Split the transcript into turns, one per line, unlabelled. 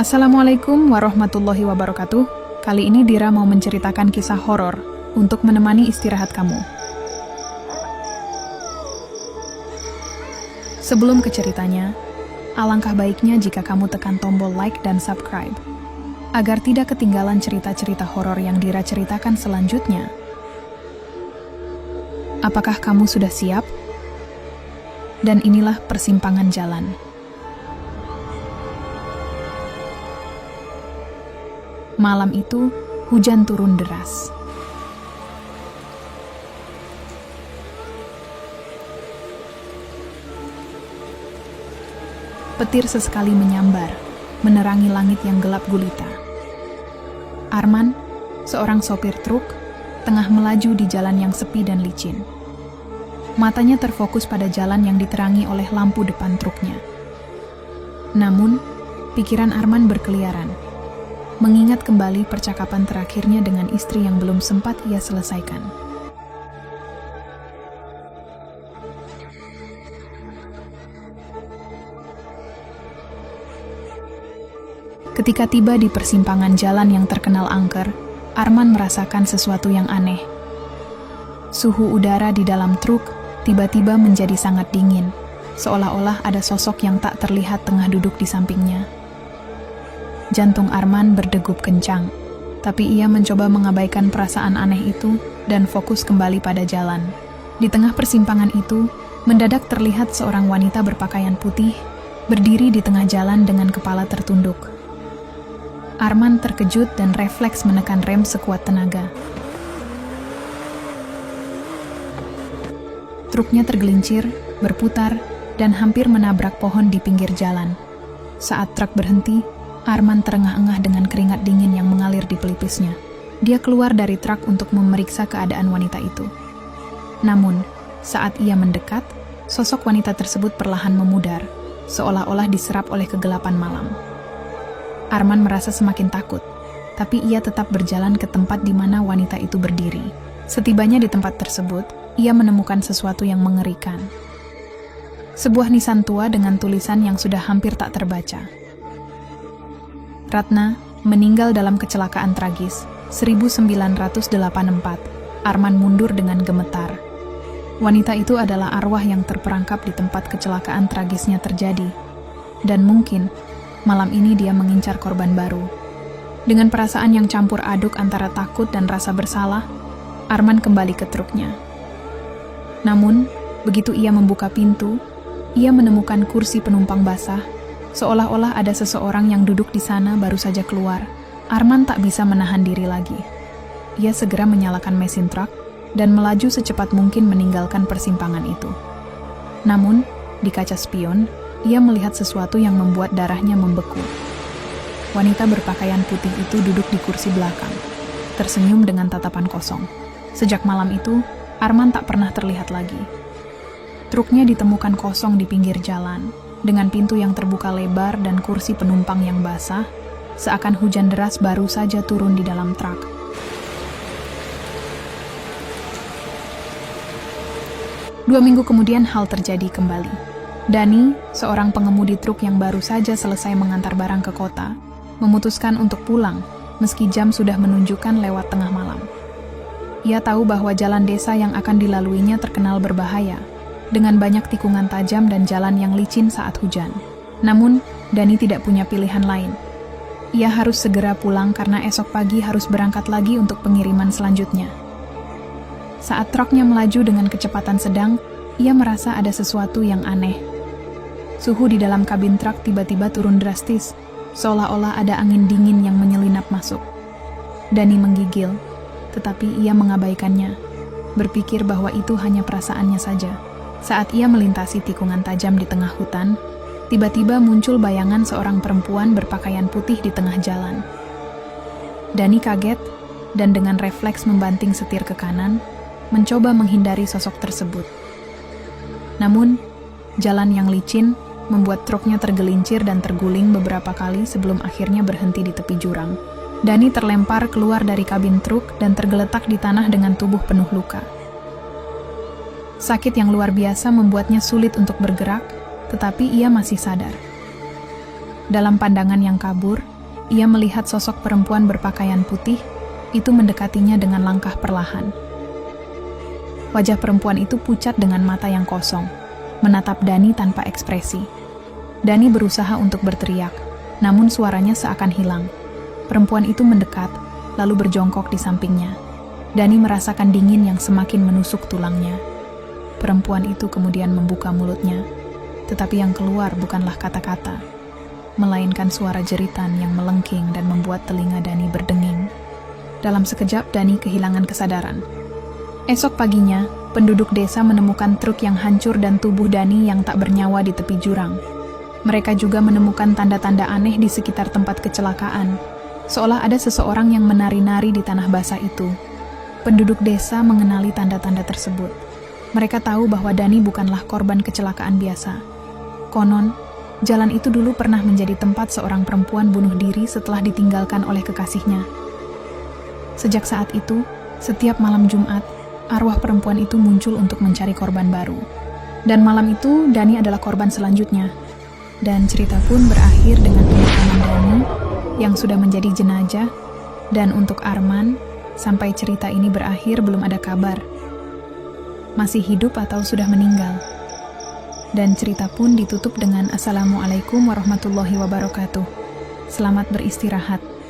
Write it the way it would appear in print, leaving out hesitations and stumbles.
Assalamualaikum warahmatullahi wabarakatuh. Kali ini Dira mau menceritakan kisah horor untuk menemani istirahat kamu. Sebelum ke ceritanya, alangkah baiknya jika kamu tekan tombol like dan subscribe, agar tidak ketinggalan cerita-cerita horor yang Dira ceritakan selanjutnya. Apakah kamu sudah siap? Dan inilah persimpangan jalan. Malam itu, hujan turun deras. Petir sesekali menyambar, menerangi langit yang gelap gulita. Arman, seorang sopir truk, tengah melaju di jalan yang sepi dan licin. Matanya terfokus pada jalan yang diterangi oleh lampu depan truknya. Namun, pikiran Arman berkeliaran, mengingat kembali percakapan terakhirnya dengan istri yang belum sempat ia selesaikan. Ketika tiba di persimpangan jalan yang terkenal angker, Arman merasakan sesuatu yang aneh. Suhu udara di dalam truk tiba-tiba menjadi sangat dingin, seolah-olah ada sosok yang tak terlihat tengah duduk di sampingnya. Jantung Arman berdegup kencang, tapi ia mencoba mengabaikan perasaan aneh itu dan fokus kembali pada jalan. Di tengah persimpangan itu, mendadak terlihat seorang wanita berpakaian putih, berdiri di tengah jalan dengan kepala tertunduk. Arman terkejut dan refleks menekan rem sekuat tenaga. Truknya tergelincir, berputar, dan hampir menabrak pohon di pinggir jalan. Saat truk berhenti, Arman terengah-engah dengan keringat dingin yang mengalir di pelipisnya. Dia keluar dari truk untuk memeriksa keadaan wanita itu. Namun, saat ia mendekat, sosok wanita tersebut perlahan memudar, seolah-olah diserap oleh kegelapan malam. Arman merasa semakin takut, tapi ia tetap berjalan ke tempat di mana wanita itu berdiri. Setibanya di tempat tersebut, ia menemukan sesuatu yang mengerikan. Sebuah nisan tua dengan tulisan yang sudah hampir tak terbaca. Ratna meninggal dalam kecelakaan tragis 1984. Arman mundur dengan gemetar. Wanita itu adalah arwah yang terperangkap di tempat kecelakaan tragisnya terjadi. Dan mungkin malam ini dia mengincar korban baru. Dengan perasaan yang campur aduk antara takut dan rasa bersalah, Arman kembali ke truknya. Namun, begitu ia membuka pintu, ia menemukan kursi penumpang basah. Seolah-olah ada seseorang yang duduk di sana baru saja keluar. Arman tak bisa menahan diri lagi. Ia segera menyalakan mesin truk dan melaju secepat mungkin meninggalkan persimpangan itu. Namun, di kaca spion, ia melihat sesuatu yang membuat darahnya membeku. Wanita berpakaian putih itu duduk di kursi belakang, tersenyum dengan tatapan kosong. Sejak malam itu, Arman tak pernah terlihat lagi. Truknya ditemukan kosong di pinggir jalan, dengan pintu yang terbuka lebar dan kursi penumpang yang basah, seakan hujan deras baru saja turun di dalam truk. Dua minggu kemudian hal terjadi kembali. Dani, seorang pengemudi truk yang baru saja selesai mengantar barang ke kota, memutuskan untuk pulang, meski jam sudah menunjukkan lewat tengah malam. Ia tahu bahwa jalan desa yang akan dilaluinya terkenal berbahaya, dengan banyak tikungan tajam dan jalan yang licin saat hujan. Namun, Dani tidak punya pilihan lain. Ia harus segera pulang karena esok pagi harus berangkat lagi untuk pengiriman selanjutnya. Saat truknya melaju dengan kecepatan sedang, ia merasa ada sesuatu yang aneh. Suhu di dalam kabin truk tiba-tiba turun drastis, seolah-olah ada angin dingin yang menyelinap masuk. Dani menggigil, tetapi ia mengabaikannya, berpikir bahwa itu hanya perasaannya saja. Saat ia melintasi tikungan tajam di tengah hutan, tiba-tiba muncul bayangan seorang perempuan berpakaian putih di tengah jalan. Dani kaget dan dengan refleks membanting setir ke kanan, mencoba menghindari sosok tersebut. Namun, jalan yang licin membuat truknya tergelincir dan terguling beberapa kali sebelum akhirnya berhenti di tepi jurang. Dani terlempar keluar dari kabin truk dan tergeletak di tanah dengan tubuh penuh luka. Sakit yang luar biasa membuatnya sulit untuk bergerak, tetapi ia masih sadar. Dalam pandangan yang kabur, ia melihat sosok perempuan berpakaian putih itu mendekatinya dengan langkah perlahan. Wajah perempuan itu pucat dengan mata yang kosong, menatap Dani tanpa ekspresi. Dani berusaha untuk berteriak, namun suaranya seakan hilang. Perempuan itu mendekat, lalu berjongkok di sampingnya. Dani merasakan dingin yang semakin menusuk tulangnya. Perempuan itu kemudian membuka mulutnya, tetapi yang keluar bukanlah kata-kata, melainkan suara jeritan yang melengking dan membuat telinga Dani berdenging. Dalam sekejap, Dani kehilangan kesadaran. Esok paginya, penduduk desa menemukan truk yang hancur dan tubuh Dani yang tak bernyawa di tepi jurang. Mereka juga menemukan tanda-tanda aneh di sekitar tempat kecelakaan, seolah ada seseorang yang menari-nari di tanah basah itu. Penduduk desa mengenali tanda-tanda tersebut. Mereka tahu bahwa Dani bukanlah korban kecelakaan biasa. Konon, jalan itu dulu pernah menjadi tempat seorang perempuan bunuh diri setelah ditinggalkan oleh kekasihnya. Sejak saat itu, setiap malam Jumat, arwah perempuan itu muncul untuk mencari korban baru. Dan malam itu, Dani adalah korban selanjutnya. Dan cerita pun berakhir dengan pemakaman Dani yang sudah menjadi jenazah. Dan untuk Arman, sampai cerita ini berakhir belum ada kabar. Masih hidup atau sudah meninggal. Dan cerita pun ditutup dengan Assalamualaikum warahmatullahi wabarakatuh. Selamat beristirahat.